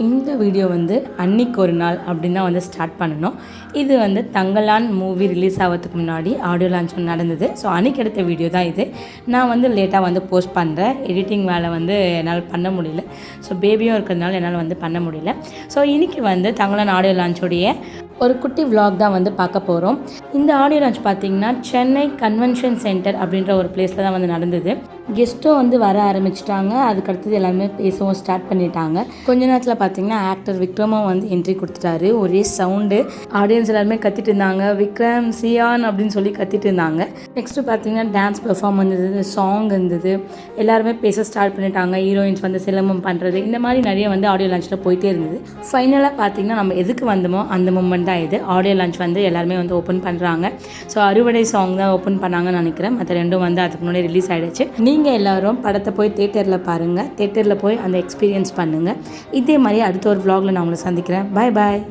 இந்த வீடியோ வந்து அன்னைக்கு ஒரு நாள் அப்படின்னு தான் வந்து ஸ்டார்ட் பண்ணணும். இது வந்து தங்கலான் மூவி ரிலீஸ் ஆகிறதுக்கு முன்னாடி ஆடியோ லான்ச் நடந்தது. ஸோ அன்றைக்கி எடுத்த வீடியோ தான் இது. நான் வந்து லேட்டாக வந்து போஸ்ட் பண்ணுறேன். எடிட்டிங் வேலை வந்து என்னால் பண்ண முடியல. ஸோ பேபியும் இருக்கிறதுனால என்னால் வந்து பண்ண முடியல. ஸோ இன்றைக்கி வந்து தங்கலான் ஆடியோ லான்ச்சோடைய ஒரு குட்டி விலாக் தான் வந்து பார்க்க போகிறோம். இந்த ஆடியோ லான்ச் பார்த்திங்கன்னா சென்னை கன்வென்ஷன் சென்டர் அப்படின்ற ஒரு பிளேஸில் தான் வந்து நடந்தது. கெஸ்ட்டும் வந்து வர ஆரம்பிச்சிட்டாங்க. அதுக்கடுத்தது எல்லாருமே பேசவும் ஸ்டார்ட் பண்ணிட்டாங்க. கொஞ்ச நேரத்தில் பார்த்திங்கன்னா ஆக்டர் விக்ரமும் வந்து என்ட்ரி கொடுத்துட்டாரு. ஒரே சவுண்டு, ஆடியன்ஸ் எல்லாருமே கத்திட்டு இருந்தாங்க, விக்ரம் சியான் அப்படின்னு சொல்லி கத்திட்டு இருந்தாங்க. நெக்ஸ்ட்டு பார்த்திங்கன்னா டான்ஸ் பெர்ஃபார்ம் இருந்தது, சாங் இருந்தது, எல்லாருமே பேச ஸ்டார்ட் பண்ணிட்டாங்க. ஹீரோயின்ஸ் வந்து சிலம்பம் பண்ணுறது, இந்த மாதிரி நிறைய வந்து ஆடியோ லான்ச்சில் போயிட்டே இருந்தது. ஃபைனலாக பார்த்திங்கன்னா நம்ம எதுக்கு வந்தோமோ அந்த மூமெண்ட் தான் இது. ஆடியோ லான்ச் வந்து எல்லாருமே வந்து ஓப்பன் பண்ணுறாங்க. ஸோ அறுவடை சாங் தான் ஓப்பன் பண்ணாங்கன்னு நினைக்கிறேன். மற்ற ரெண்டும் வந்து அதுக்கு முன்னாடி ரிலீஸ் ஆகிடுச்சு. நீங்கள் எல்லோரும் படத்தை போய் தேட்டரில் பாருங்கள். தேட்டரில் போய் அந்த எக்ஸ்பீரியன்ஸ் பண்ணுங்கள். இதே மாதிரி அடுத்த ஒரு vlogல நான் உங்களை சந்திக்கிறேன். பாய் பாய்.